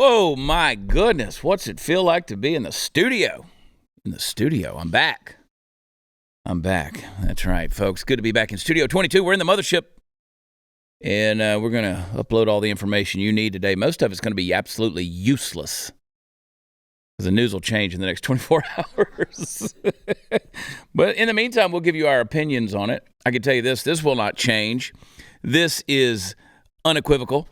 Whoa, my goodness. What's it feel like to be in the studio? I'm back. That's right, folks. Good to be back in Studio 22. We're in the mothership. And we're going to upload all the information you need today. Most of it's going to be absolutely useless, because the news will change in the next 24 hours. But in the meantime, we'll give you our opinions on it. I can tell you this will not change. This is unequivocal.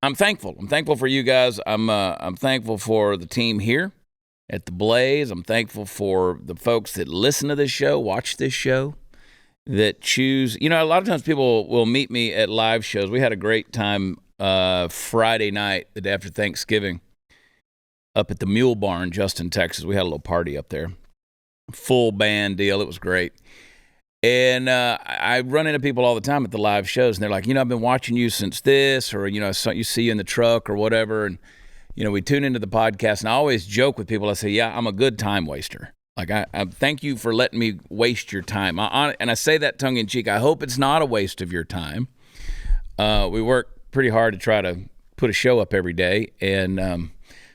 I'm thankful. I'm thankful for you guys. I'm thankful for the team here at the Blaze. I'm thankful for the folks that listen to this show, watch this show, that choose. You know, a lot of times people will meet me at live shows. We had a great time Friday night, the day after Thanksgiving, up at the Mule Barn, Justin, Texas. We had a little party up there. Full band deal. It was great. And I run into people all the time at the live shows, and they're like, I've been watching you since this, or, I saw you see you in the truck or whatever. And, we tune into the podcast, and I always joke with people. I say, yeah, I'm a good time waster. Like, I thank you for letting me waste your time. And I say that tongue in cheek. I hope it's not a waste of your time. We work pretty hard to try to put a show up every day, and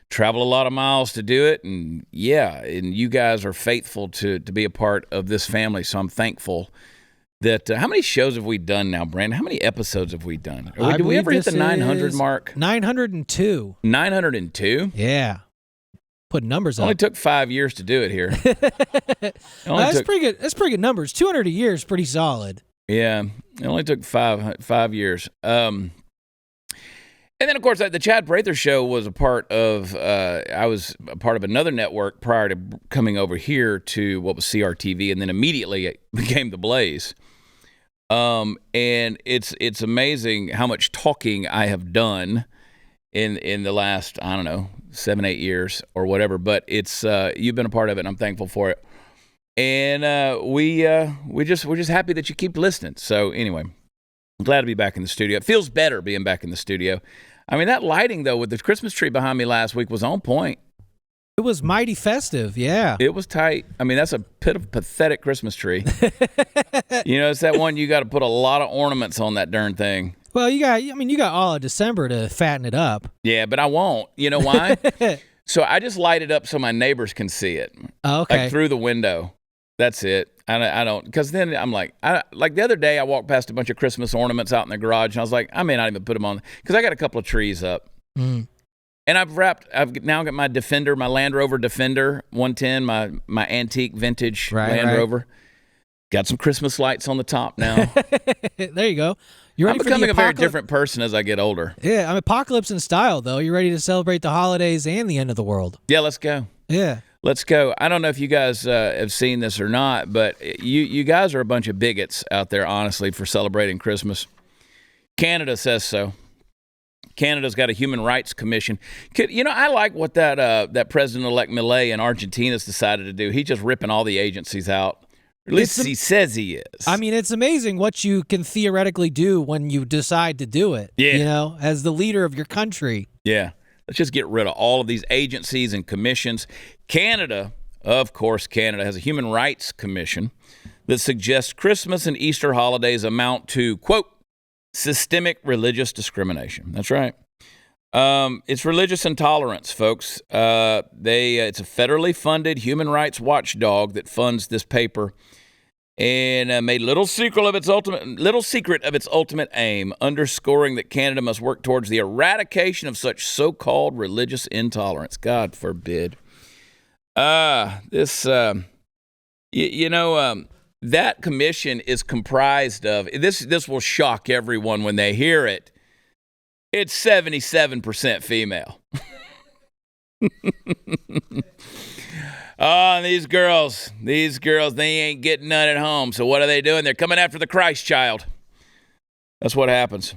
travel a lot of miles to do it. And and you guys are faithful to be a part of this family. So I'm thankful that, how many shows have we done now, Brandon? How many episodes have we done? Did we ever hit the 900 mark? 902. 902? Yeah. Put numbers It up. only took 5 years to do it here. That's pretty good. That's pretty good numbers. 200 a year is pretty solid. Yeah. It only took five years. And then, of course, the Chad Prather Show was a part of, I was a part of another network prior to coming over here to what was CRTV, and then immediately it became The Blaze. And it's amazing how much talking I have done in the last, 7-8 years or whatever. But it's you've been a part of it, and I'm thankful for it. And we're just happy that you keep listening. So anyway, I'm glad to be back in the studio. It feels better being back in the studio. I mean, that lighting, though, with the Christmas tree behind me last week was on point. It was mighty festive, yeah. It was tight. I mean, that's a pathetic Christmas tree. It's that one you got to put a lot of ornaments on that darn thing. Well, you got all of December to fatten it up. Yeah, but I won't. You know why? So I just light it up so my neighbors can see it. Oh, okay. Like through the window. That's it. I don't, because then I'm like the other day I walked past a bunch of Christmas ornaments out in the garage, and I was like, I may not even put them on, because I got a couple of trees up. Mm. And I've now got my Defender, my Land Rover Defender 110, my antique vintage Land Rover. Got some Christmas lights on the top now. There you go. You're I'm becoming a very different person as I get older. Yeah, I'm apocalypse in style, though. You're ready to celebrate the holidays and the end of the world. Yeah, let's go. Yeah. Let's go. I don't know if you guys have seen this or not, but you guys are a bunch of bigots out there, honestly, for celebrating Christmas. Canada says so. Canada's got a human rights commission. I like what that President-elect Milei in Argentina has decided to do. He's just ripping all the agencies out. At least he says he is. I mean, it's amazing what you can theoretically do when you decide to do it. Yeah. As the leader of your country. Yeah. Let's just get rid of all of these agencies and commissions. Canada, of course, has a human rights commission that suggests Christmas and Easter holidays amount to, quote, systemic religious discrimination. That's right. It's religious intolerance, folks. It's a federally funded human rights watchdog that funds this paper, and made little secret of its ultimate aim, underscoring that Canada must work towards the eradication of such so-called religious intolerance. God forbid. That commission is comprised of this will shock everyone when they hear it. It's 77% female. Oh, and these girls, they ain't getting none at home. So what are they doing? They're coming after the Christ child. That's what happens.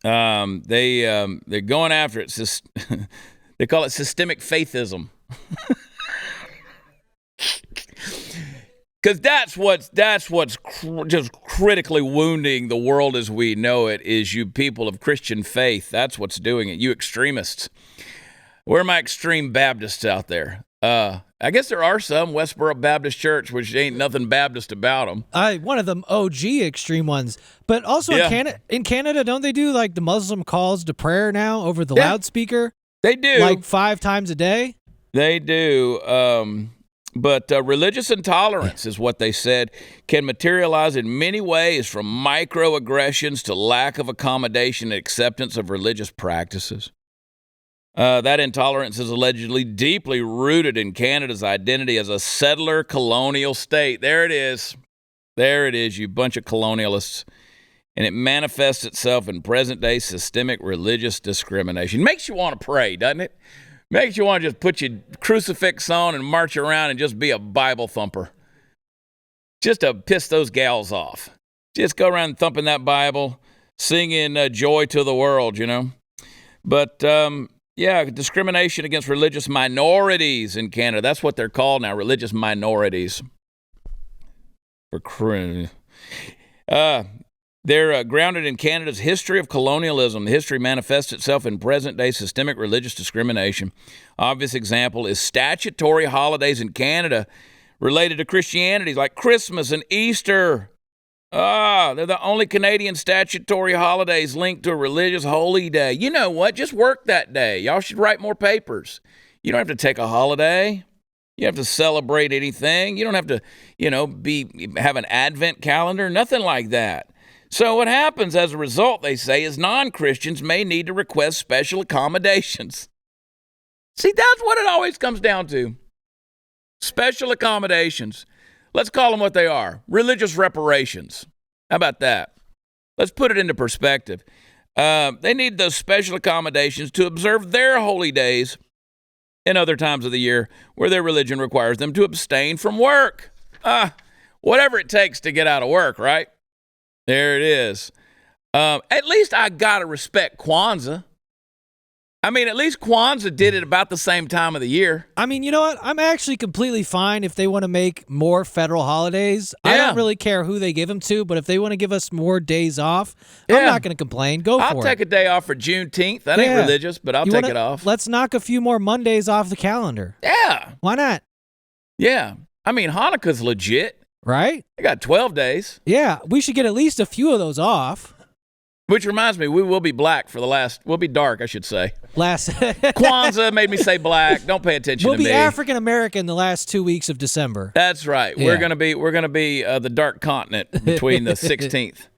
They're going after it. They call it systemic faithism. Because that's what's just critically wounding the world as we know it, is you people of Christian faith. That's what's doing it. You extremists. Where are my extreme Baptists out there? I guess there are some, Westboro Baptist Church, which ain't nothing Baptist about them. One of them OG extreme ones. But also in Canada, don't they do like the Muslim calls to prayer now over the loudspeaker? They do. Like 5 times a day? They do. But religious intolerance is what they said can materialize in many ways, from microaggressions to lack of accommodation and acceptance of religious practices. That intolerance is allegedly deeply rooted in Canada's identity as a settler colonial state. There it is. There it is, you bunch of colonialists. And it manifests itself in present-day systemic religious discrimination. Makes you want to pray, doesn't it? Makes you want to just put your crucifix on and march around and just be a Bible thumper. Just to piss those gals off. Just go around thumping that Bible, singing joy to the world, you know. But, discrimination against religious minorities in Canada. That's what they're called now, religious minorities. They're grounded in Canada's history of colonialism. The history manifests itself in present-day systemic religious discrimination. Obvious example is statutory holidays in Canada related to Christianity, like Christmas and Easter. They're the only Canadian statutory holidays linked to a religious holy day. You know what? Just work that day. Y'all should write more papers. You don't have to take a holiday. You don't have to celebrate anything. You don't have to, have an Advent calendar, nothing like that. So what happens as a result, they say, is non-Christians may need to request special accommodations. See, that's what it always comes down to. Special accommodations. Let's call them what they are. Religious reparations. How about that? Let's put it into perspective. They need those special accommodations to observe their holy days in other times of the year where their religion requires them to abstain from work. Whatever it takes to get out of work, right? There it is. At least I got to respect Kwanzaa. I mean, at least Kwanzaa did it about the same time of the year. I mean, you know what? I'm actually completely fine if they want to make more federal holidays. Yeah. I don't really care who they give them to, but if they want to give us more days off, I'm not going to complain. Go for it. I'll take a day off for Juneteenth. That ain't religious, but I'll take it off. Let's knock a few more Mondays off the calendar. Yeah. Why not? Yeah. I mean, Hanukkah's legit. Right? I got 12 days. Yeah. We should get at least a few of those off. Which reminds me, we will be black for we'll be dark, I should say. Kwanzaa made me say black. Don't pay attention to me. We'll be African American the last 2 weeks of December. That's right. Yeah. We're gonna be the dark continent between the 16th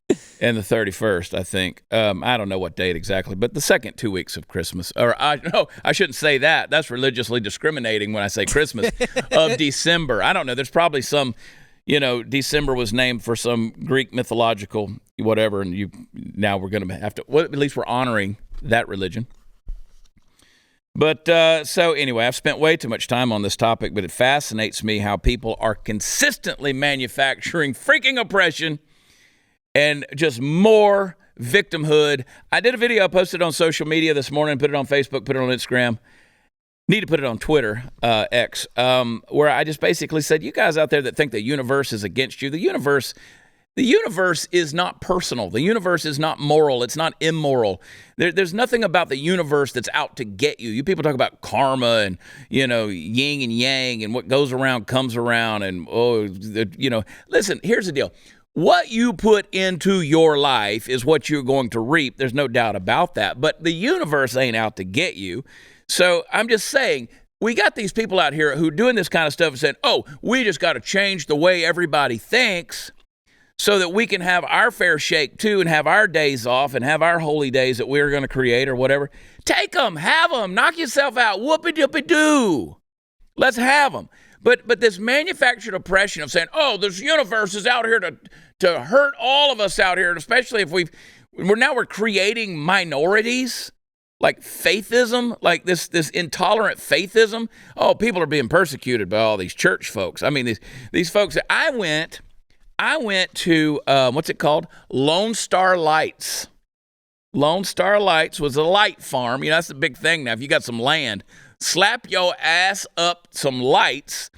and the 31st, I think. I don't know what date exactly, but the second 2 weeks of Christmas. I shouldn't say that. That's religiously discriminating when I say Christmas of December. I don't know. There's probably some. December was named for some Greek mythological whatever, and now we're going to have to. Well, at least we're honoring that religion. But so anyway, I've spent way too much time on this topic, but it fascinates me how people are consistently manufacturing freaking oppression and just more victimhood. I did a video I posted on social media this morning, put it on Facebook, put it on Instagram. Need to put it on Twitter, X, where I just basically said, you guys out there that think the universe is against you, the universe is not personal. The universe is not moral. It's not immoral. There's nothing about the universe that's out to get you. You people talk about karma and, yin and yang and what goes around comes around. And, listen, here's the deal. What you put into your life is what you're going to reap. There's no doubt about that. But the universe ain't out to get you. So I'm just saying, we got these people out here who are doing this kind of stuff and saying, we just got to change the way everybody thinks so that we can have our fair shake too and have our days off and have our holy days that we're going to create or whatever. Take them, have them, knock yourself out, whoopie-doopie-doo. Let's have them. But this manufactured oppression of saying, this universe is out here to hurt all of us out here, and especially if we're creating minorities. Like faithism, like this intolerant faithism. People are being persecuted by all these church folks. I mean, these folks. I went to what's it called? Lone Star Lights. Lone Star Lights was a light farm. That's the big thing now. If you got some land, slap your ass up some lights,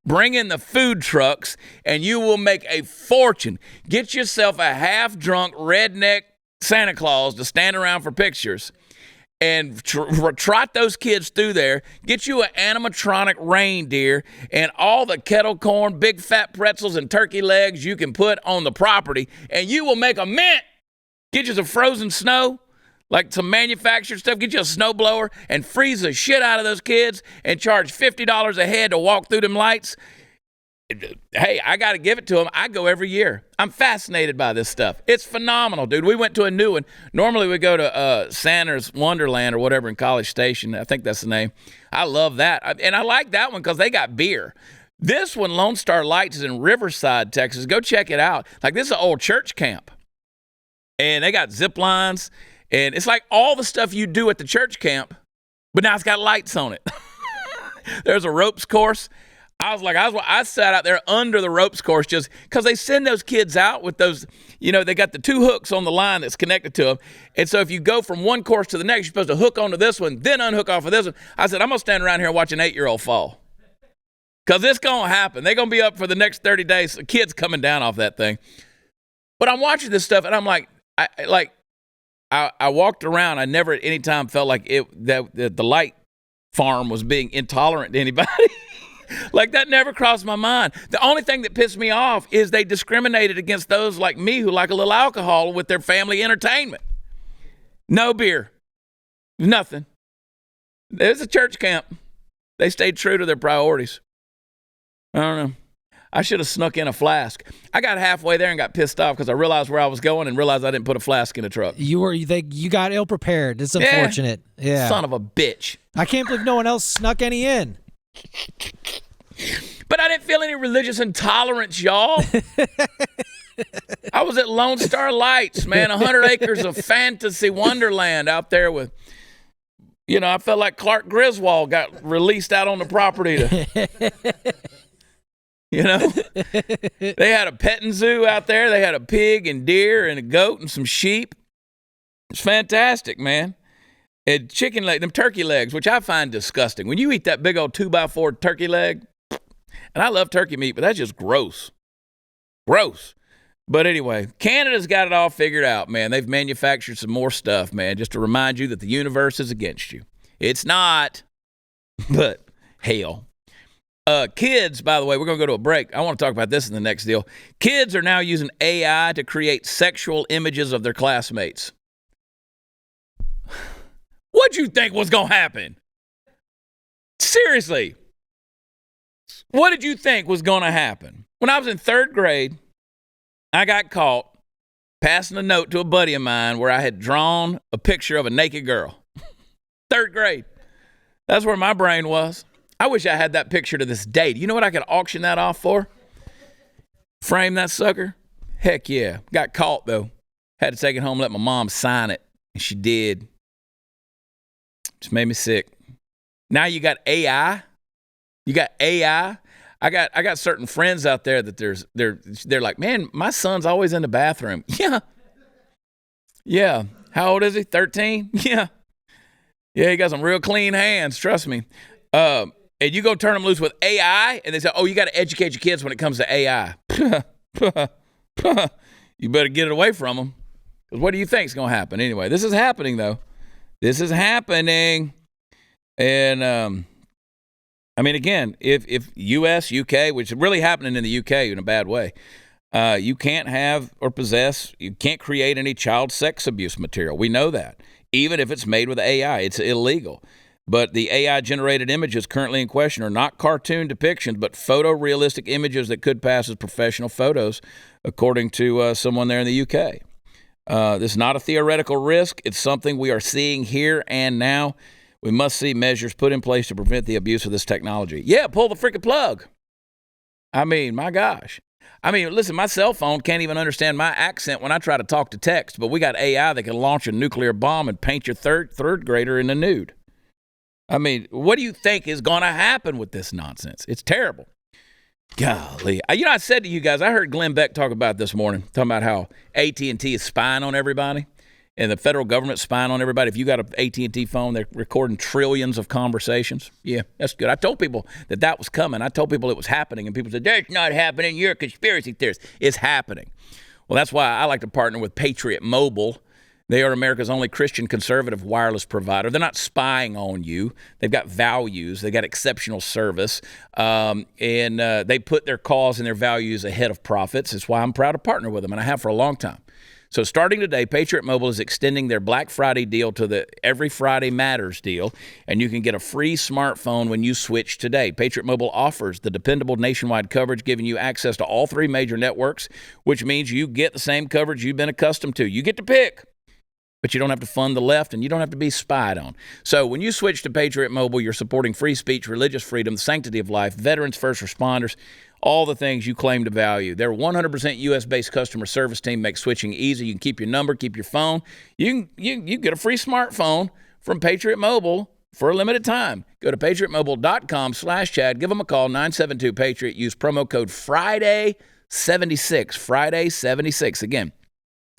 bring in the food trucks, and you will make a fortune. Get yourself a half-drunk redneck Santa Claus to stand around for pictures. and trot those kids through there, get you an animatronic reindeer and all the kettle corn, big fat pretzels, and turkey legs you can put on the property, and you will make a mint. Get you some frozen snow, like some manufactured stuff. Get you a snowblower and freeze the shit out of those kids and charge $50 a head to walk through them lights. Hey, I got to give it to them. I go every year. I'm fascinated by this stuff. It's phenomenal, dude. We went to a new one. Normally we go to Santa's Wonderland or whatever in College Station. I think that's the name. I love that. And I like that one because they got beer. This one, Lone Star Lights, is in Riverside, Texas. Go check it out. Like, this is an old church camp. And they got zip lines. And it's like all the stuff you do at the church camp, but now it's got lights on it. There's a ropes course. I sat out there under the ropes course just because they send those kids out with those, they got the two hooks on the line that's connected to them. And so if you go from one course to the next, you're supposed to hook onto this one, then unhook off of this one. I said, I'm going to stand around here and watch an 8-year-old fall because it's going to happen. They're going to be up for the next 30 days. The kids coming down off that thing. But I'm watching this stuff and I'm like, I walked around. I never at any time felt like that the light farm was being intolerant to anybody. Like, that never crossed my mind. The only thing that pissed me off is they discriminated against those like me who like a little alcohol with their family entertainment. No beer. Nothing. There's a church camp. They stayed true to their priorities. I don't know. I should have snuck in a flask. I got halfway there and got pissed off because I realized where I was going and realized I didn't put a flask in the truck. You got ill prepared. It's unfortunate. Yeah. Son of a bitch. I can't believe no one else snuck any in. But I didn't feel any religious intolerance, y'all. I was at Lone Star Lights, man, 100 acres of fantasy wonderland out there with, I felt like Clark Griswold got released out on the property They had a petting zoo out there. They had a pig and deer and a goat and some sheep. It's fantastic, man. And chicken leg, them turkey legs, which I find disgusting. When you eat that big old 2x4 turkey leg, and I love turkey meat, but that's just gross. Gross. But anyway, Canada's got it all figured out, man. They've manufactured some more stuff, man, just to remind you that the universe is against you. It's not, but hell. Kids, by the way, we're going to go to a break. I want to talk about this in the next deal. Kids are now using AI to create sexual images of their classmates. What'd you think was going to happen? Seriously. What did you think was going to happen? When I was in 3rd grade, I got caught passing a note to a buddy of mine where I had drawn a picture of a naked girl. 3rd grade. That's where my brain was. I wish I had that picture to this day. Do you know what I could auction that off for? Frame that sucker? Heck yeah. Got caught, though. Had to take it home and let my mom sign it. And she did. Just made me sick. Now you got AI. You got AI. I got certain friends out there that they're like, man, my son's always in the bathroom. Yeah. How old is he? 13? Yeah. He got some real clean hands. Trust me. And you go turn them loose with AI, and they say, oh, you got to educate your kids when it comes to AI. You better get it away from them. Because what do you think is going to happen? Anyway, this is happening, though. This is happening. And, again, if U.S., UK, which is really happening in the UK in a bad way, you can't have or possess, you can't create any child sex abuse material. We know that. Even if it's made with AI, it's illegal. But the AI-generated images currently in question are not cartoon depictions, but photorealistic images that could pass as professional photos, according to someone there in the UK. This is not a theoretical risk. It's something we are seeing here and now. We must see measures put in place to prevent the abuse of this technology. Yeah, pull the freaking plug. My gosh. Listen, my cell phone can't even understand my accent when I try to talk to text, but we got AI that can launch a nuclear bomb and paint your third grader in the nude. What do you think is going to happen with this nonsense? It's terrible. Golly. I said to you guys, I heard Glenn Beck talk about this morning, talking about how AT&T is spying on everybody and the federal government spying on everybody. If you got an AT&T phone, they're recording trillions of conversations. Yeah, that's good. I told people that was coming. I told people it was happening, and people said, that's not happening. You're a conspiracy theorist. It's happening. Well, that's why I like to partner with Patriot Mobile. They are America's only Christian conservative wireless provider. They're not spying on you. They've got values. They've got exceptional service. And they put their cause and their values ahead of profits. That's why I'm proud to partner with them, and I have for a long time. So starting today, Patriot Mobile is extending their Black Friday deal to the Every Friday Matters deal, and you can get a free smartphone when you switch today. Patriot Mobile offers the dependable nationwide coverage, giving you access to all 3 major networks, which means you get the same coverage you've been accustomed to. You get to pick, but you don't have to fund the left, and you don't have to be spied on. So when you switch to Patriot Mobile, you're supporting free speech, religious freedom, the sanctity of life, veterans, first responders, all the things you claim to value. Their 100% U.S.-based customer service team makes switching easy. You can keep your number, keep your phone. You get a free smartphone from Patriot Mobile for a limited time. Go to patriotmobile.com/Chad. Give them a call, 972-PATRIOT. Use promo code FRIDAY76. Friday76. Again,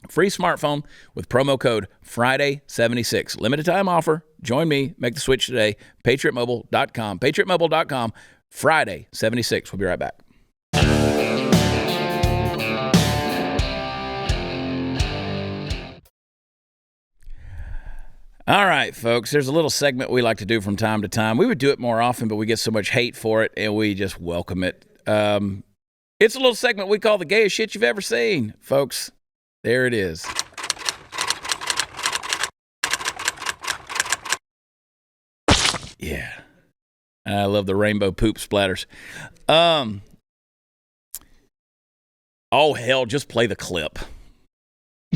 free smartphone with promo code FRIDAY76. Limited time offer. Join me. Make the switch today. PatriotMobile.com. PatriotMobile.com. Friday76. We'll be right back. All right, folks, there's a little segment we like to do from time to time. We would do it more often, but we get so much hate for it, and we just welcome it. It's a little segment we call the gayest shit you've ever seen, folks. There it is. Yeah. I love the rainbow poop splatters. Oh, hell, just play the clip.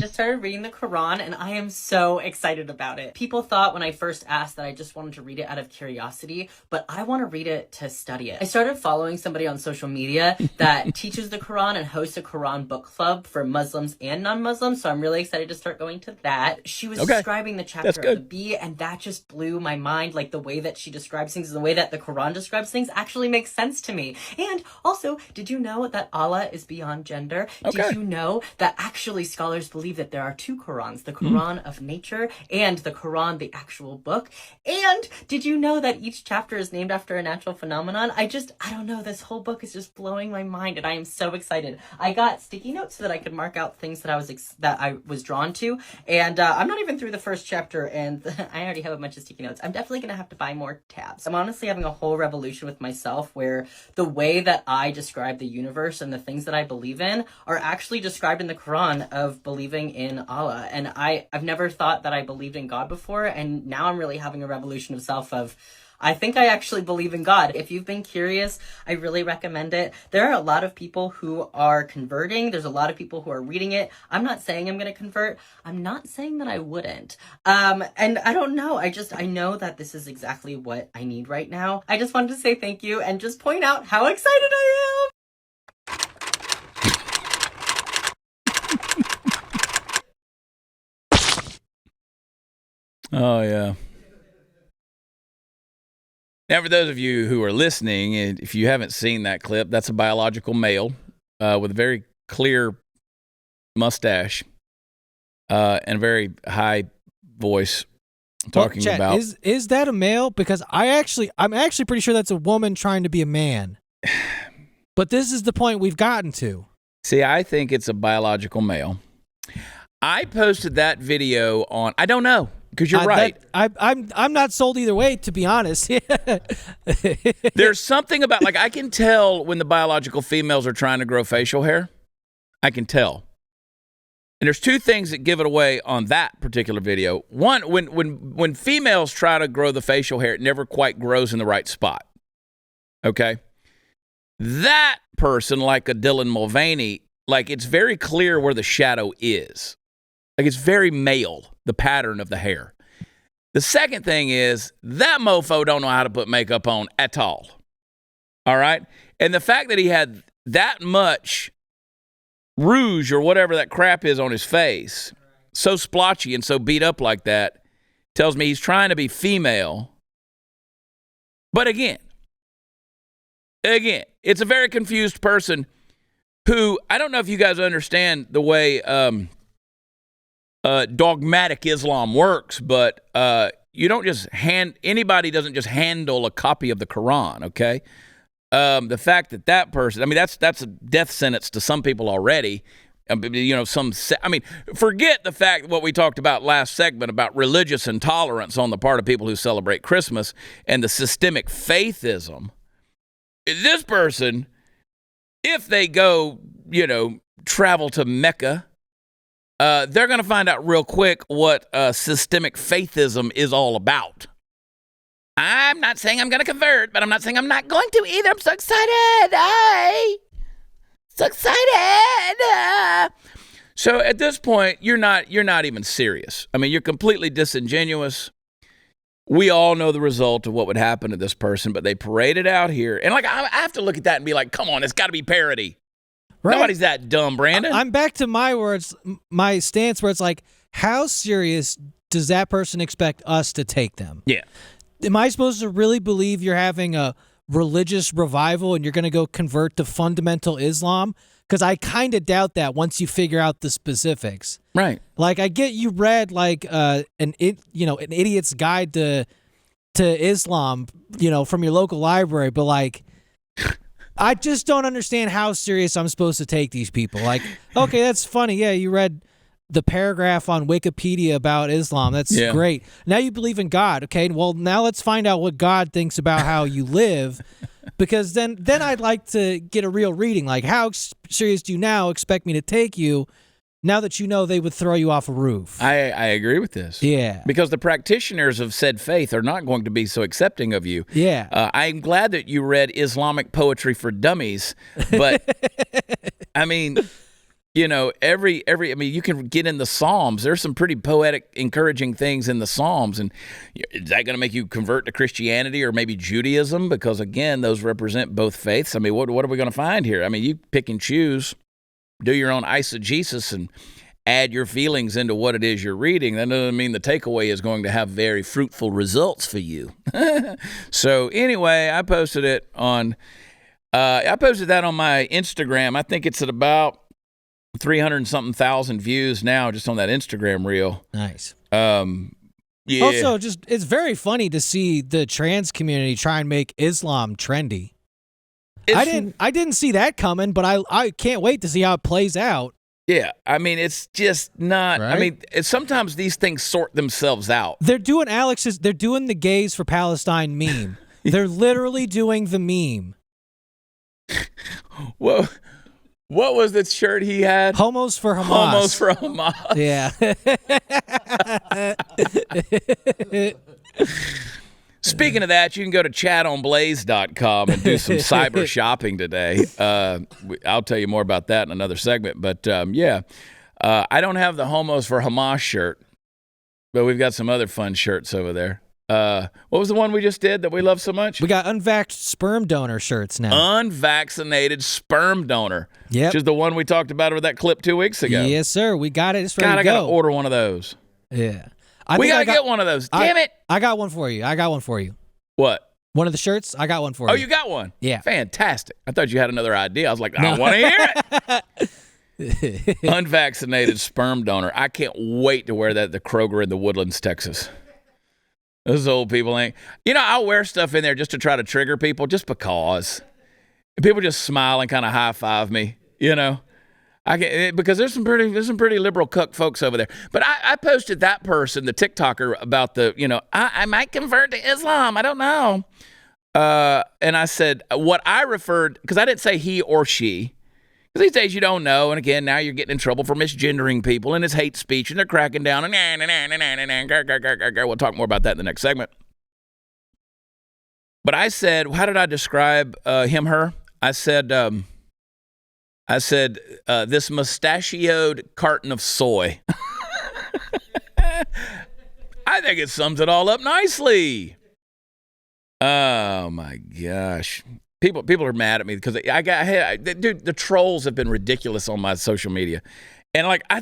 Just started reading the Quran, and I am so excited about it. People thought when I first asked that I just wanted to read it out of curiosity, but I want to read it to study it. I started following somebody on social media that teaches the Quran and hosts a Quran book club for Muslims and non-Muslims, so I'm really excited to start going to that. She was describing the chapter of the bee, and that just blew my mind. Like, the way that she describes things, the way that the Quran describes things actually makes sense to me. And also, did you know that Allah is beyond gender? Did you know that actually scholars believe that there are 2 Qurans, the Quran of nature and the Quran, the actual book? And did you know that each chapter is named after a natural phenomenon? I don't know, this whole book is just blowing my mind, and I am so excited. I got sticky notes so that I could mark out things that I was drawn to, and I'm not even through the first chapter, and I already have a bunch of sticky notes. I'm definitely gonna have to buy more tabs. I'm honestly having a whole revolution with myself where the way that I describe the universe and the things that I believe in are actually described in the Quran of believing in Allah. And I've never thought that I believed in God before, and now I'm really having a revolution of self of, I think I actually believe in God. If you've been curious, I really recommend it. There are a lot of people who are converting. There's a lot of people who are reading it. I'm not saying I'm going to convert. I'm not saying that I wouldn't. And I don't know. I know that this is exactly what I need right now. I just wanted to say thank you and just point out how excited I am. Oh, yeah. Now, for those of you who are listening, if you haven't seen that clip, that's a biological male with a very clear mustache and a very high voice talking Chad, about... Is that a male? Because I'm actually pretty sure that's a woman trying to be a man. But this is the point we've gotten to. See, I think it's a biological male. I posted that video on... I don't know. Because you're right. I'm not sold either way, to be honest. There's something about, like, I can tell when the biological females are trying to grow facial hair. I can tell. And there's 2 things that give it away on that particular video. One, when females try to grow the facial hair, it never quite grows in the right spot. Okay? That person, like a Dylan Mulvaney, like, it's very clear where the shadow is. Like, it's very male, the pattern of the hair. The second thing is that mofo don't know how to put makeup on at all. All right? And the fact that he had that much rouge or whatever that crap is on his face, so splotchy and so beat up like that, tells me he's trying to be female. But again, it's a very confused person who, I don't know if you guys understand the way dogmatic Islam works, but you don't just anybody doesn't just handle a copy of the Quran, okay? The fact that person, I mean, that's a death sentence to some people already, Forget the fact what we talked about last segment about religious intolerance on the part of people who celebrate Christmas and the systemic faithism. This person, if they go, travel to Mecca, they're going to find out real quick what systemic faithism is all about. I'm not saying I'm going to convert, but I'm not saying I'm not going to either. I'm so excited. So excited. So at this point, you're not even serious. I mean, you're completely disingenuous. We all know the result of what would happen to this person, but they parade it out here. And I have to look at that and be like, come on, it's got to be parody. Right. Nobody's that dumb, Brandon. I'm back to my stance where it's like, how serious does that person expect us to take them? Yeah. Am I supposed to really believe you're having a religious revival and you're going to go convert to fundamental Islam? Because I kind of doubt that once you figure out the specifics. Right. Like, I get you read an idiot's guide to Islam, from your local library, but I just don't understand how serious I'm supposed to take these people. Like, okay, that's funny. Yeah, you read the paragraph on Wikipedia about Islam. That's great. Now you believe in God. Okay, well, now let's find out what God thinks about how you live, because then I'd like to get a real reading. Like, how serious do you now expect me to take you now that they would throw you off a roof? I agree with this. Yeah. Because the practitioners of said faith are not going to be so accepting of you. Yeah. I'm glad that you read Islamic poetry for dummies, but I mean... you can get in the Psalms. There's some pretty poetic, encouraging things in the Psalms. And is that going to make you convert to Christianity or maybe Judaism? Because, again, those represent both faiths. I mean, what are we going to find here? I mean, you pick and choose, do your own eisegesis and add your feelings into what it is you're reading. That doesn't mean the takeaway is going to have very fruitful results for you. So, anyway, I posted that on my Instagram. I think it's at about 300-something thousand views now just on that Instagram reel. Nice. Yeah. Also, it's very funny to see the trans community try and make Islam trendy. I didn't see that coming, but I can't wait to see how it plays out. Yeah, I mean, it's just not. Right? I mean, sometimes these things sort themselves out. They're doing the gays for Palestine meme. They're literally doing the meme. Whoa. What was the shirt he had? Homos for Hamas. Homos for Hamas. Yeah. Speaking of that, you can go to chatonblaze.com and do some cyber shopping today. I'll tell you more about that in another segment. But, I don't have the Homos for Hamas shirt, but we've got some other fun shirts over there. What was the one we just did that we love so much? We got unvaxxed sperm donor shirts now. Unvaccinated sperm donor. Yep. Which is the one we talked about with that clip 2 weeks ago. Yes, sir. We got it. It's ready to go. I got to order one of those. Yeah. We got to get one of those. Damn it. I got one for you. What? One of the shirts? I got one for you. Oh, you got one? Yeah. Fantastic. I thought you had another idea. I was like, I want to hear it. Unvaccinated sperm donor. I can't wait to wear that at the Kroger in the Woodlands, Texas. Those old people ain't. I'll wear stuff in there just to try to trigger people, just because. People just smile and kind of high five me. I can, because there's some pretty liberal cuck folks over there. But I posted that person, the TikToker, about I might convert to Islam. I don't know. And I said what I referred, because I didn't say he or she. Because these days you don't know. And again, now you're getting in trouble for misgendering people, and it's hate speech, and they're cracking down. And we'll talk more about that in the next segment. But I said, how did I describe him, her? I said, this mustachioed carton of soy. I think it sums it all up nicely. Oh my gosh. People are mad at me because dude, the trolls have been ridiculous on my social media. And I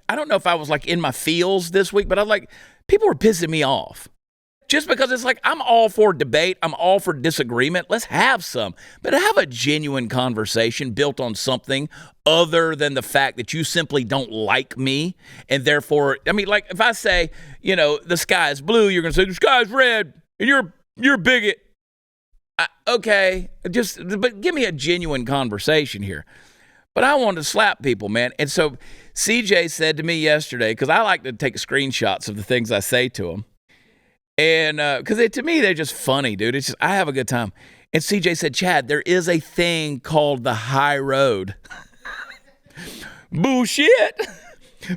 don't know if I was in my feels this week, but people were pissing me off. Just because it's I'm all for debate, I'm all for disagreement. Let's have some, but have a genuine conversation built on something other than the fact that you simply don't like me, and therefore, if I say, the sky is blue, you're gonna say the sky is red, and you're a bigot. Okay, but give me a genuine conversation here. But I wanted to slap people, man. And so CJ said to me yesterday, because I like to take screenshots of the things I say to him. And because to me, they're just funny, dude. It's just, I have a good time. And CJ said, Chad, there is a thing called the high road. Bullshit.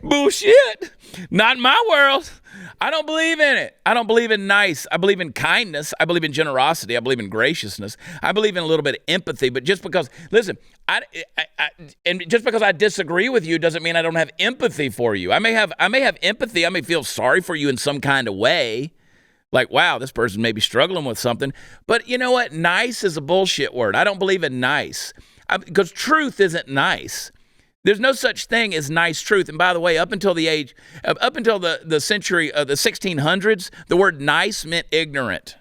Bullshit. Not in my world. I don't believe in it. I don't believe in nice. I believe in kindness. I believe in generosity. I believe in graciousness. I believe in a little bit of empathy. But just because, listen, and just because I disagree with you doesn't mean I don't have empathy for you. I may have empathy. I may feel sorry for you in some kind of way. Like, wow, this person may be struggling with something. But you know what? Nice is a bullshit word. I don't believe in nice. Because truth isn't nice. There's no such thing as nice truth. And by the way, up until the century of the 1600s, the word nice meant ignorant.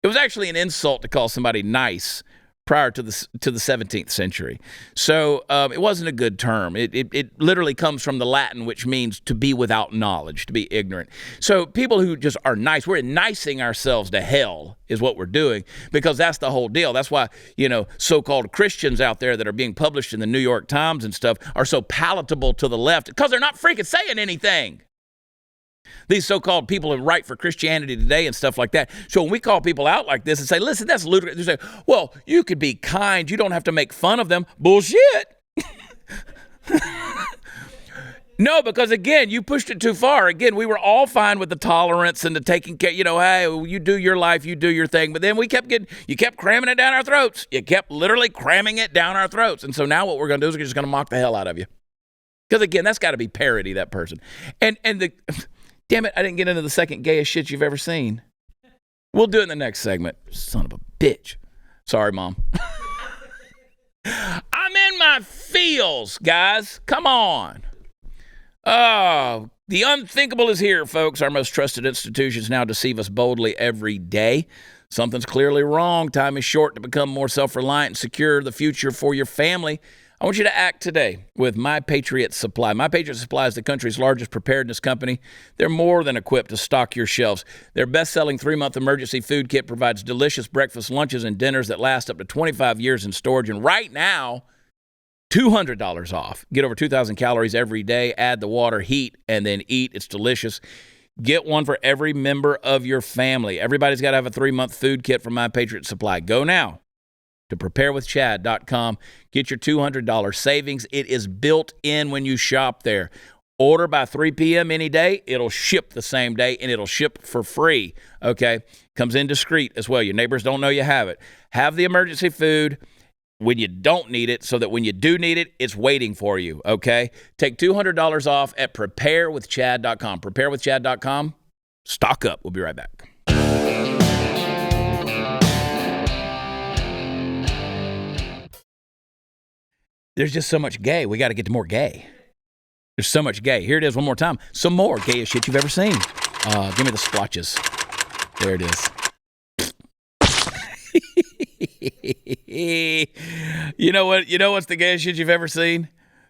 It was actually an insult to call somebody nice prior to the 17th century. So it wasn't a good term. It literally comes from the Latin, which means to be without knowledge, to be ignorant. So people who just are nice, we're nicing ourselves to hell is what we're doing, because that's the whole deal. That's why, so-called Christians out there that are being published in the New York Times and stuff are so palatable to the left, because they're not freaking saying anything. These so-called people who write for Christianity Today and stuff like that. So when we call people out like this and say, listen, that's ludicrous. They say, well, you could be kind. You don't have to make fun of them. Bullshit. No, because, again, you pushed it too far. Again, we were all fine with the tolerance and the taking care. Hey, you do your life, you do your thing. But then you kept cramming it down our throats. You kept literally cramming it down our throats. And so now what we're going to do is we're just going to mock the hell out of you. Because, again, that's got to be parody, that person. And damn it, I didn't get into the second gayest shit you've ever seen. We'll do it in the next segment. Son of a bitch. Sorry, Mom. I'm in my feels, guys. Come on. Oh, the unthinkable is here, folks. Our most trusted institutions now deceive us boldly every day. Something's clearly wrong. Time is short to become more self-reliant and secure the future for your family. I want you to act today with My Patriot Supply. My Patriot Supply is the country's largest preparedness company. They're more than equipped to stock your shelves. Their best-selling 3-month emergency food kit provides delicious breakfast, lunches, and dinners that last up to 25 years in storage. And right now, $200 off. Get over 2,000 calories every day. Add the water, heat, and then eat. It's delicious. Get one for every member of your family. Everybody's got to have a 3-month food kit from My Patriot Supply. Go now to preparewithchad.com. Get your $200 savings. It is built in when you shop there. Order by 3 p.m. any day. It'll ship the same day, and it'll ship for free, okay? Comes in discreet as well. Your neighbors don't know you have it. Have the emergency food when you don't need it, so that when you do need it, it's waiting for you, okay? Take $200 off at preparewithchad.com. Preparewithchad.com. Stock up. We'll be right back. There's just so much gay. We got to get to more gay. There's so much gay. Here it is one more time. Some more gayest shit you've ever seen. Give me the splotches. There it is. You know what? You know what's the gayest shit you've ever seen?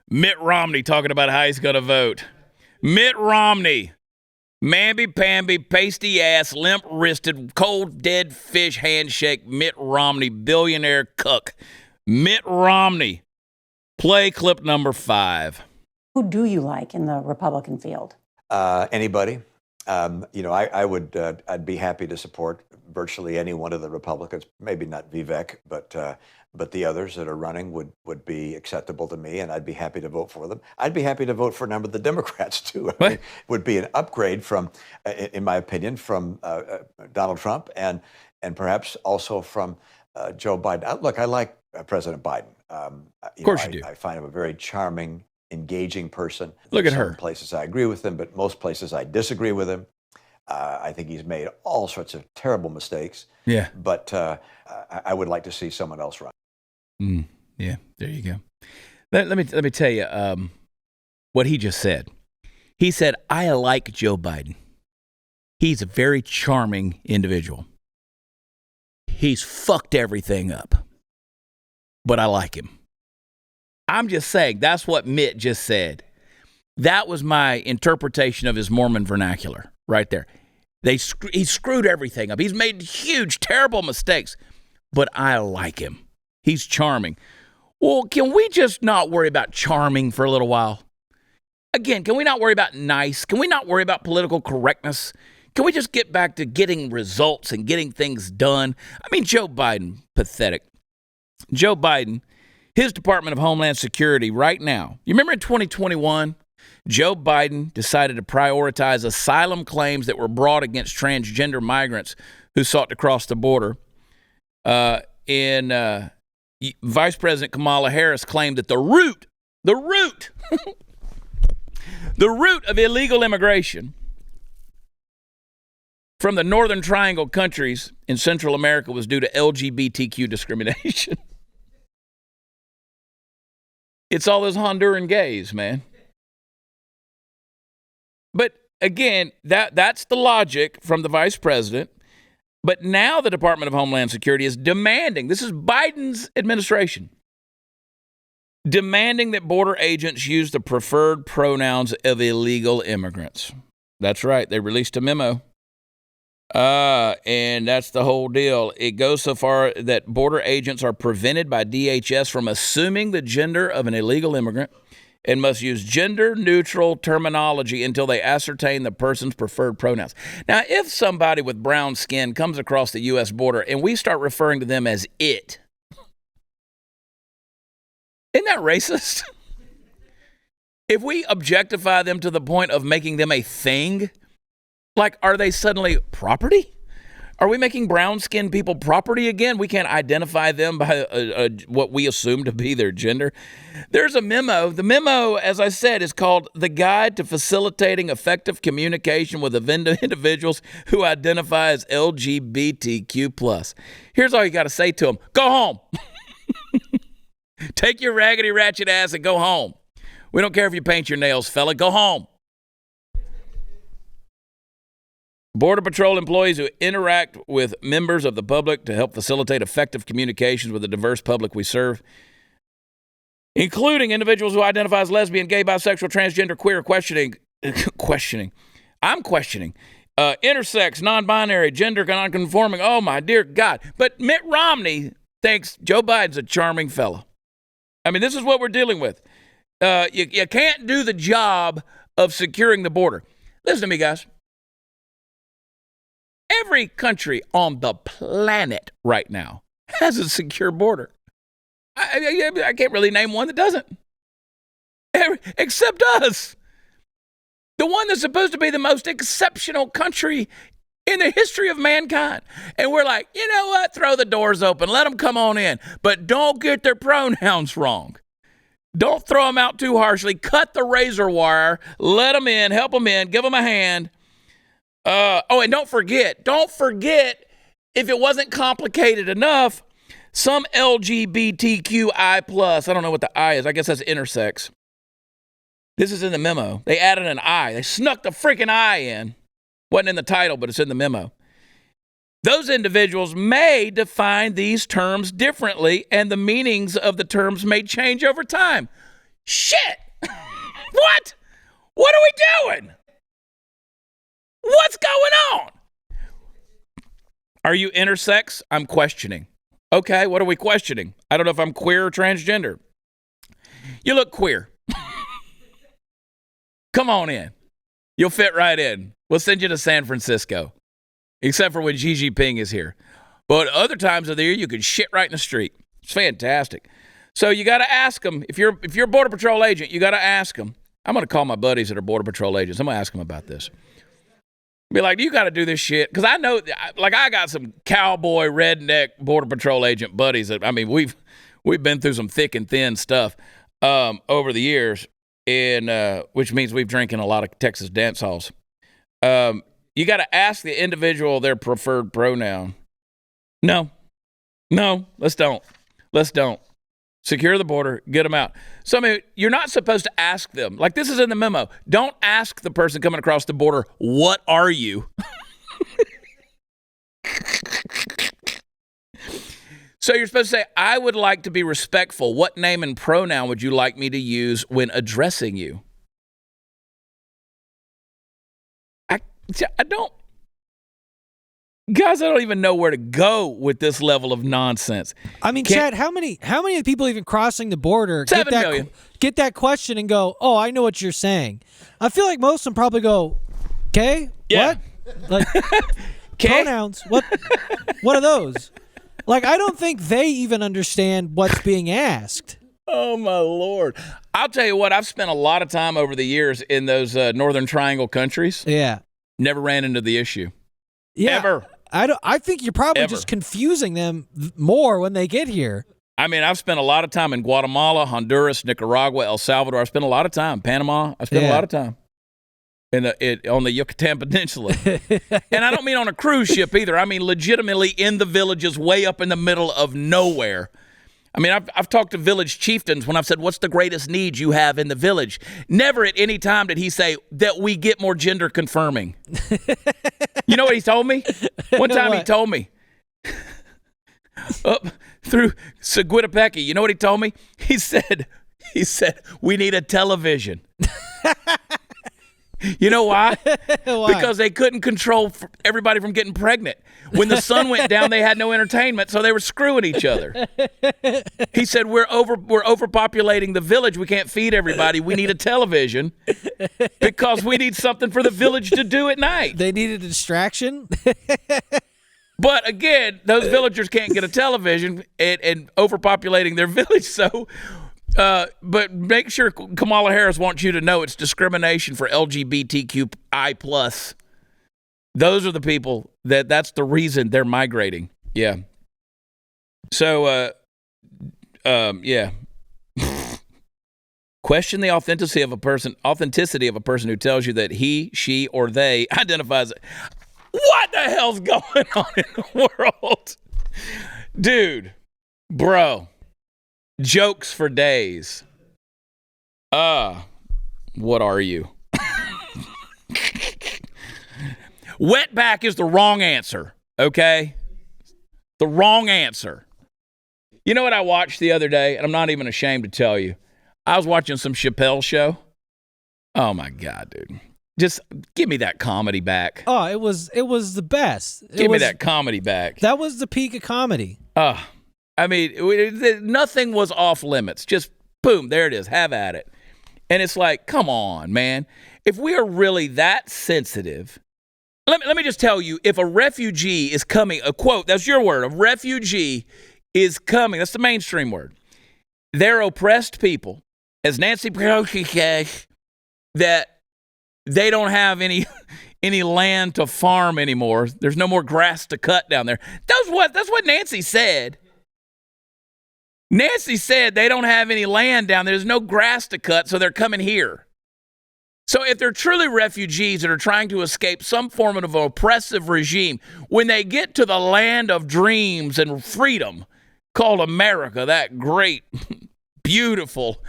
Mitt Romney talking about how he's going to vote. Mitt Romney. Mamby-pamby, pasty-ass, limp-wristed, cold, dead fish handshake Mitt Romney, billionaire cuck. Mitt Romney. Play clip number 5. Who do you like in the Republican field? Anybody. I'd be happy to support virtually any one of the Republicans. Maybe not Vivek, but the others that are running would be acceptable to me, and I'd be happy to vote for them. I'd be happy to vote for a number of the Democrats too. I mean, would be an upgrade from, in my opinion, from Donald Trump and perhaps also from Joe Biden. Look, I like President Biden. Of course you do. I find him a very charming, engaging person. Look at her. Some places I agree with him, but most places I disagree with him. I think he's made all sorts of terrible mistakes. Yeah. But I would like to see someone else run. Yeah, there you go. Let me tell you what he just said. He said, I like Joe Biden. He's a very charming individual. He's fucked everything up. But I like him. I'm just saying, that's what Mitt just said. That was my interpretation of his Mormon vernacular right there. He screwed everything up. He's made huge, terrible mistakes. But I like him. He's charming. Well, can we just not worry about charming for a little while? Again, can we not worry about nice? Can we not worry about political correctness? Can we just get back to getting results and getting things done? I mean, Joe Biden, pathetic. Joe Biden, his Department of Homeland Security right now. You remember in 2021, Joe Biden decided to prioritize asylum claims that were brought against transgender migrants who sought to cross the border. Vice President Kamala Harris claimed that the root of illegal immigration from the Northern Triangle countries in Central America was due to LGBTQ discrimination. It's all those Honduran gays, man. But again, that's the logic from the vice president. But now the Department of Homeland Security is demanding, this is Biden's administration, demanding that border agents use the preferred pronouns of illegal immigrants. That's right. They released a memo. And that's the whole deal. It goes so far that border agents are prevented by DHS from assuming the gender of an illegal immigrant and must use gender-neutral terminology until they ascertain the person's preferred pronouns. Now, if somebody with brown skin comes across the U.S. border and we start referring to them as it, isn't that racist? If we objectify them to the point of making them a thing, like, are they suddenly property? Are we making brown-skinned people property again? We can't identify them by what we assume to be their gender. There's a memo. The memo, as I said, is called The Guide to Facilitating Effective Communication with Individuals Who Identify as LGBTQ+. Here's all you got to say to them. Go home. Take your raggedy ratchet ass and go home. We don't care if you paint your nails, fella. Go home. Border Patrol employees who interact with members of the public to help facilitate effective communications with the diverse public we serve, including individuals who identify as lesbian, gay, bisexual, transgender, queer, questioning, intersex, non-binary, gender non-conforming. Oh, my dear God. But Mitt Romney thinks Joe Biden's a charming fella. I mean, this is what we're dealing with. You can't do the job of securing the border. Listen to me, guys. Every country on the planet right now has a secure border. I can't really name one that doesn't. Except us. The one that's supposed to be the most exceptional country in the history of mankind. And we're like, you know what? Throw the doors open. Let them come on in. But don't get their pronouns wrong. Don't throw them out too harshly. Cut the razor wire. Let them in. Help them in. Give them a hand. And don't forget, if it wasn't complicated enough, some LGBTQI+, I don't know what the I is, I guess that's intersex. This is in the memo. They added an I. They snuck the freaking I in. Wasn't in the title, but it's in the memo. Those individuals may define these terms differently, and the meanings of the terms may change over time. Shit! What? What are we doing? What's going on? Are you intersex? I'm questioning. Okay, what are we questioning? I don't know if I'm queer or transgender. You look queer. Come on in. You'll fit right in. We'll send you to San Francisco, except for when Xi Jinping is here. But other times of the year, you can shit right in the street. It's fantastic. So you got to ask them. If you're a Border Patrol agent, you got to ask them. I'm going to call my buddies that are Border Patrol agents. I'm going to ask them about this. Be like, you got to do this shit. Because I know, like, I got some cowboy, redneck Border Patrol agent buddies. That, I mean, we've been through some thick and thin stuff over the years, and which means we've drinking a lot of Texas dance halls. You got to ask the individual their preferred pronoun. No, let's don't. Secure the border, get them out. So, I mean, you're not supposed to ask them. Like, this is in the memo. Don't ask the person coming across the border, what are you? So you're supposed to say, I would like to be respectful. What name and pronoun would you like me to use when addressing you? I don't Guys, I don't even know where to go with this level of nonsense. I mean, Chad, how many people even crossing the border 7 million. Get that question and go, oh, I know what you're saying. I feel like most of them probably go, okay, Yeah. what? Like, pronouns, what are those? Like, I don't think they even understand what's being asked. Oh, my Lord. I'll tell you what, I've spent a lot of time over the years in those Northern Triangle countries. Yeah. Never ran into the issue. Yeah. Ever. I think you're probably Ever. just confusing them more when they get here. I mean, I've spent a lot of time in Guatemala, Honduras, Nicaragua, El Salvador. I spent a lot of time. Panama. I spent a lot of time on the Yucatan Peninsula. And I don't mean on a cruise ship either. I mean legitimately in the villages way up in the middle of nowhere. I mean, I've talked to village chieftains when I've said, what's the greatest need you have in the village? Never at any time did he say that we get more gender confirming. You know what he told me? One time he told me, up through Seguitapeki, you know what he told me? He said, we need a television. You know why? Why? Because they couldn't control everybody from getting pregnant. When the sun went down, they had no entertainment, so they were screwing each other. He said, we're overpopulating the village. We can't feed everybody. We need a television because we need something for the village to do at night. They need a distraction. But again, those villagers can't get a television and overpopulating their village, so... but make sure Kamala Harris wants you to know it's discrimination for LGBTQI+. Those are the people that's the reason they're migrating. Yeah. So, yeah. Question the authenticity of a person who tells you that he, she, or they identifies. What the hell's going on in the world? Dude, bro. Jokes for days. What are you? Wetback is the wrong answer, okay? The wrong answer. You know what I watched the other day? And I'm not even ashamed to tell you. I was watching some Chappelle show. Oh, my God, dude. Just give me that comedy back. Oh, it was the best. Give me that comedy back. That was the peak of comedy. I mean, nothing was off limits. Just boom, there it is. Have at it. And it's like, come on, man. If we are really that sensitive, let me just tell you, if a refugee is coming, a quote, that's your word, a refugee is coming, that's the mainstream word. They're oppressed people, as Nancy Pelosi says, that they don't have any land to farm anymore. There's no more grass to cut down there. That's what Nancy said. Nancy said they don't have any land down there. There's no grass to cut, so they're coming here. So if they're truly refugees that are trying to escape some form of an oppressive regime, when they get to the land of dreams and freedom called America, that great, beautiful,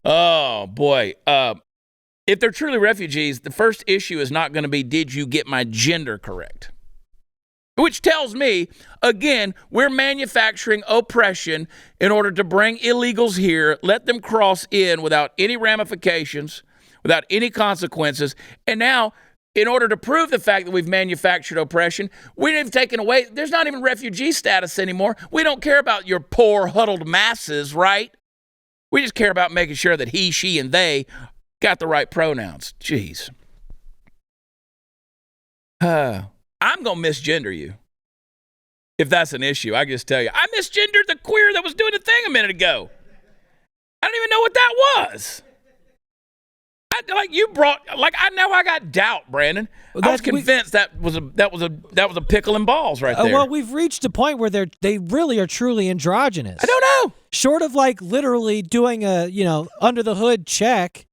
oh boy. If they're truly refugees, the first issue is not going to be, did you get my gender correct? Which tells me, again, we're manufacturing oppression in order to bring illegals here, let them cross in without any ramifications, without any consequences. And now, in order to prove the fact that we've manufactured oppression, we've taken away, there's not even refugee status anymore. We don't care about your poor, huddled masses, right? We just care about making sure that he, she, and they got the right pronouns. Jeez. I'm going to misgender you. If that's an issue, I just tell you. I misgendered the queer that was doing the thing a minute ago. I don't even know what that was. I got doubt, Brandon. I was convinced that was a pickle and balls right there. Well, we've reached a point where they really are truly androgynous. I don't know. Short of like literally doing a under the hood check.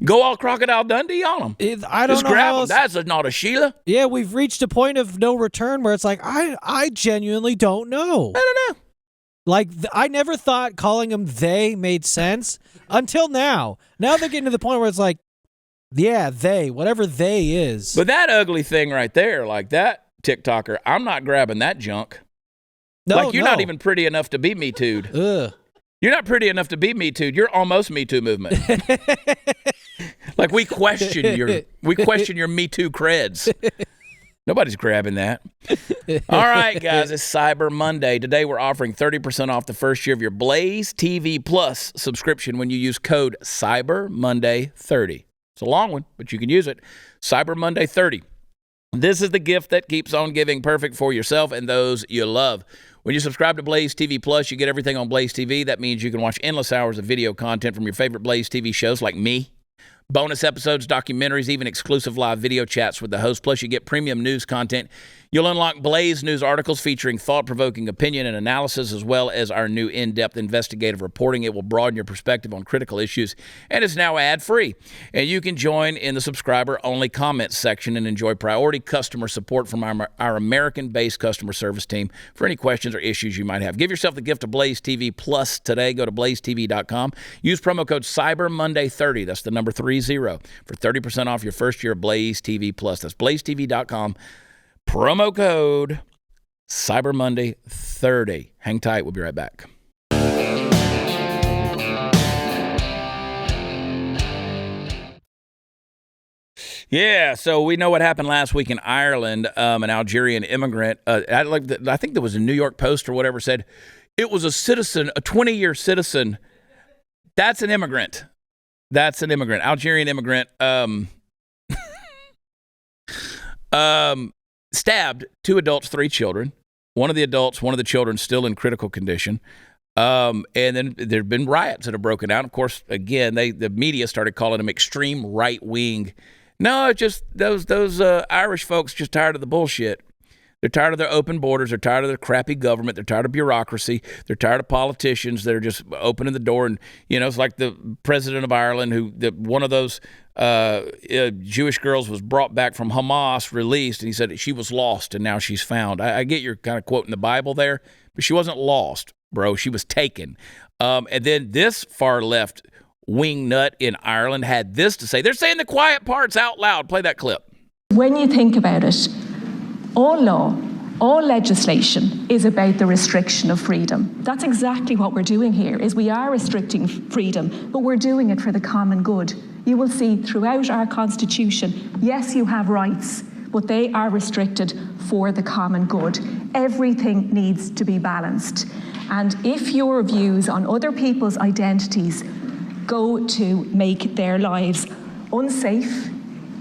Go all Crocodile Dundee on them. I don't just know grab how them. That's not a Sheila. Yeah, we've reached a point of no return where it's like I genuinely don't know. I don't know. Like I never thought calling them they made sense until now. Now they're getting to the point where it's like, yeah, they, whatever they is. But that ugly thing right there, like that TikToker, I'm not grabbing that junk. No, you're not even pretty enough to be Me Too'd. Ugh. You're not pretty enough to be Me Too'd. You're almost Me Too movement. Like we question your Me Too creds. Nobody's grabbing that. All right, guys, it's Cyber Monday. Today we're offering 30% off the first year of your Blaze TV Plus subscription when you use code CyberMonday30. It's a long one, but you can use it. Cyber Monday 30. This is the gift that keeps on giving, perfect for yourself and those you love. When you subscribe to Blaze TV Plus, you get everything on Blaze TV. That means you can watch endless hours of video content from your favorite Blaze TV shows like me, bonus episodes, documentaries, even exclusive live video chats with the host. Plus, you get premium news content. You'll unlock Blaze news articles featuring thought-provoking opinion and analysis, as well as our new in-depth investigative reporting. It will broaden your perspective on critical issues, and it's now ad-free. And you can join in the subscriber-only comments section and enjoy priority customer support from our American-based customer service team for any questions or issues you might have. Give yourself the gift of Blaze TV Plus today. Go to blazetv.com. Use promo code CyberMonday30. That's the number 30 for 30% off your first year of Blaze TV Plus. That's blazetv.com. Promo code Cyber Monday 30. Hang tight. We'll be right back. Yeah, so we know what happened last week in Ireland. An Algerian immigrant, I think there was a New York Post or whatever, said it was a citizen, a 20-year citizen. That's an immigrant. That's an immigrant. Algerian immigrant. Stabbed 2 adults, 3 children. One of the children still in critical condition. And then there have been riots that have broken out. Of course, again, the media started calling them extreme right-wing. No, it's just those Irish folks just tired of the bullshit. They're tired of their open borders. They're tired of their crappy government. They're tired of bureaucracy. They're tired of politicians that are just opening the door. And, it's like the president of Ireland, one of those Jewish girls was brought back from Hamas, released, and he said she was lost and now she's found. I get you're kind of quoting the Bible there, but she wasn't lost, bro. She was taken. And then this far left wing nut in Ireland had this to say. They're saying the quiet parts out loud. Play that clip. When you think about it, all law, all legislation is about the restriction of freedom. That's exactly what we're doing here, is we are restricting freedom, but we're doing it for the common good. You will see throughout our Constitution, yes, you have rights, but they are restricted for the common good. Everything needs to be balanced. And if your views on other people's identities go to make their lives unsafe,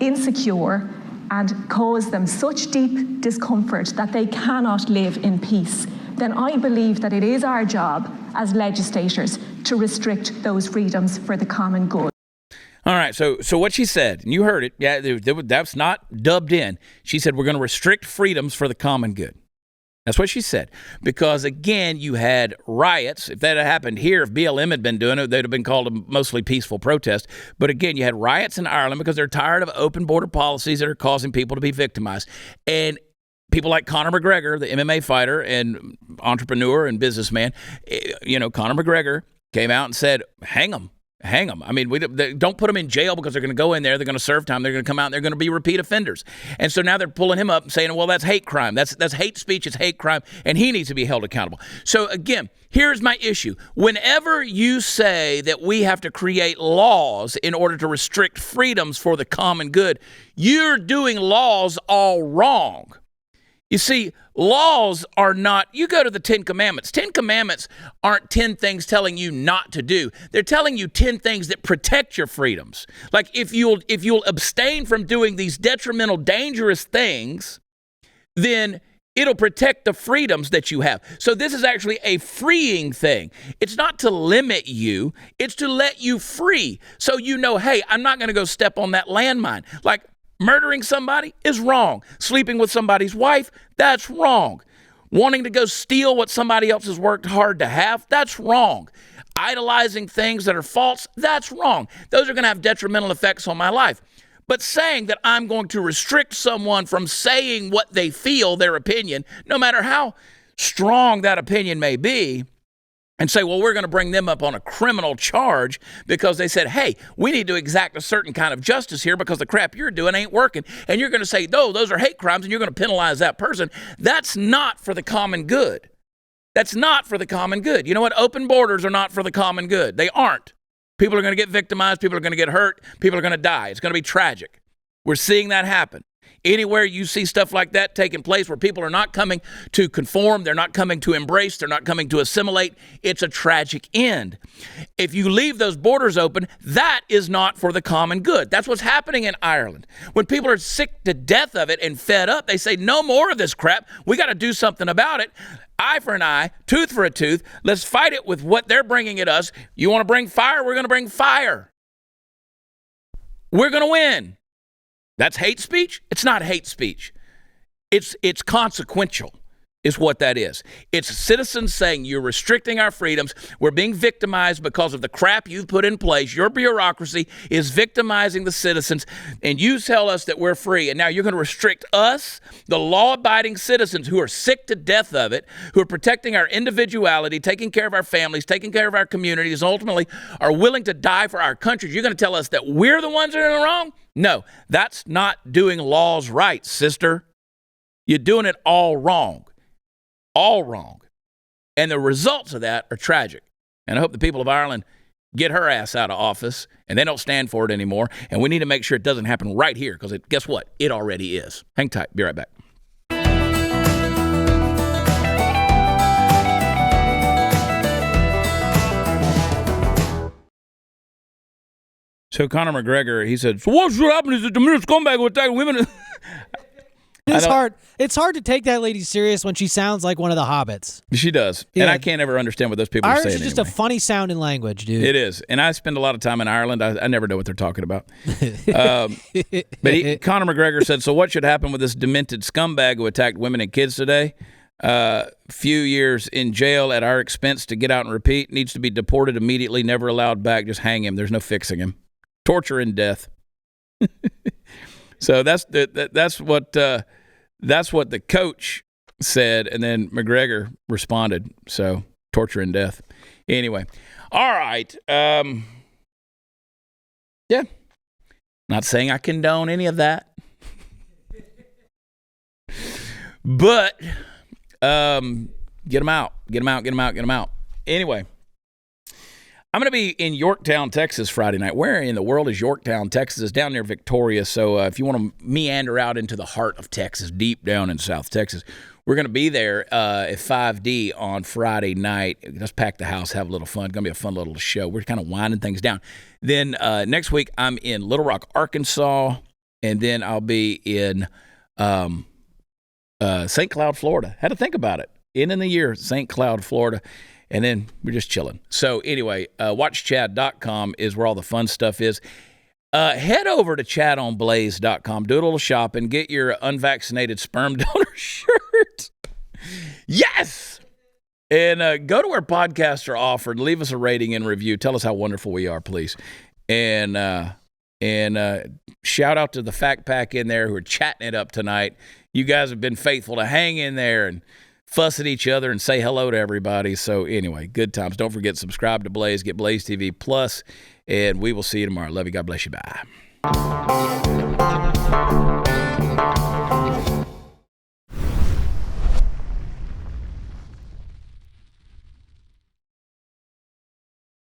insecure, and cause them such deep discomfort that they cannot live in peace, then I believe that it is our job as legislators to restrict those freedoms for the common good. All right, so what she said, and you heard it, that's not dubbed in. She said we're going to restrict freedoms for the common good. That's what she said. Because, again, you had riots. If that had happened here, if BLM had been doing it, they'd have been called a mostly peaceful protest. But, again, you had riots in Ireland because they're tired of open border policies that are causing people to be victimized. And people like Conor McGregor, the MMA fighter and entrepreneur and businessman, Conor McGregor came out and said, hang them. Hang them. I mean, don't put them in jail because they're going to go in there. They're going to serve time. They're going to come out and they're going to be repeat offenders. And so now they're pulling him up and saying, well, that's hate crime. That's hate speech. It's hate crime. And he needs to be held accountable. So, again, here's my issue. Whenever you say that we have to create laws in order to restrict freedoms for the common good, you're doing laws all wrong. You see, laws are not, you go to the 10 Commandments. 10 Commandments aren't 10 things telling you not to do. They're telling you 10 things that protect your freedoms. Like if you'll abstain from doing these detrimental, dangerous things, then it'll protect the freedoms that you have. So this is actually a freeing thing. It's not to limit you. It's to let you free. So hey, I'm not going to go step on that landmine. Like, murdering somebody is wrong. Sleeping with somebody's wife, that's wrong. Wanting to go steal what somebody else has worked hard to have, that's wrong. Idolizing things that are false, that's wrong. Those are going to have detrimental effects on my life. But saying that I'm going to restrict someone from saying what they feel, their opinion, no matter how strong that opinion may be, and say, well, we're going to bring them up on a criminal charge because they said, hey, we need to exact a certain kind of justice here because the crap you're doing ain't working. And you're going to say, no, those are hate crimes, and you're going to penalize that person. That's not for the common good. That's not for the common good. You know what? Open borders are not for the common good. They aren't. People are going to get victimized. People are going to get hurt. People are going to die. It's going to be tragic. We're seeing that happen. Anywhere you see stuff like that taking place where people are not coming to conform, they're not coming to embrace, they're not coming to assimilate, it's a tragic end. If you leave those borders open, that is not for the common good. That's what's happening in Ireland. When people are sick to death of it and fed up, they say, no more of this crap. We got to do something about it. Eye for an eye, tooth for a tooth. Let's fight it with what they're bringing at us. You want to bring fire? We're going to bring fire. We're going to win. That's hate speech? It's not hate speech. It's consequential is what that is. It's citizens saying you're restricting our freedoms. We're being victimized because of the crap you've put in place. Your bureaucracy is victimizing the citizens, and you tell us that we're free. And now you're going to restrict us, the law-abiding citizens who are sick to death of it, who are protecting our individuality, taking care of our families, taking care of our communities, and ultimately are willing to die for our country. You're going to tell us that we're the ones that are in the wrong? No, that's not doing laws right, sister. You're doing it all wrong. All wrong. And the results of that are tragic. And I hope the people of Ireland get her ass out of office and they don't stand for it anymore. And we need to make sure it doesn't happen right here because guess what? It already is. Hang tight. Be right back. So Conor McGregor, he said, so what should happen is that the minute scumbag will attack women. It's hard to take that lady serious when she sounds like one of the hobbits. She does. Yeah. And I can't ever understand what those people are saying. Irish is just a funny sounding language, dude. It is. And I spend a lot of time in Ireland. I never know what they're talking about. Conor McGregor said, so what should happen with this demented scumbag who attacked women and kids today? Few years in jail at our expense to get out and repeat. Needs to be deported immediately, never allowed back. Just hang him. There's no fixing him. Torture and death. So that's what the coach said, and then McGregor responded. So torture and death. Anyway, all right. Yeah, not saying I condone any of that, but get them out. Anyway. I'm going to be in Yorktown, Texas Friday night. Where in the world is Yorktown, Texas? It's down near Victoria. So if you want to meander out into the heart of Texas, deep down in South Texas, we're going to be there at 5D on Friday night. Let's pack the house, have a little fun. It's going to be a fun little show. We're kind of winding things down. Then next week, I'm in Little Rock, Arkansas. And then I'll be in St. Cloud, Florida. Had to think about it. End of the year, St. Cloud, Florida. And then we're just chilling. So anyway, watchchad.com is where all the fun stuff is. Head over to chadonblaze.com. Do a little shopping. Get your unvaccinated sperm donor shirt. Yes! And go to where podcasts are offered. Leave us a rating and review. Tell us how wonderful we are, please. And shout out to the Fact Pack in there who are chatting it up tonight. You guys have been faithful to hang in there and fuss at each other and say hello to everybody. So anyway, good times. Don't forget, subscribe to Blaze, get BlazeTV Plus, and we will see you tomorrow. Love you. God bless you. Bye.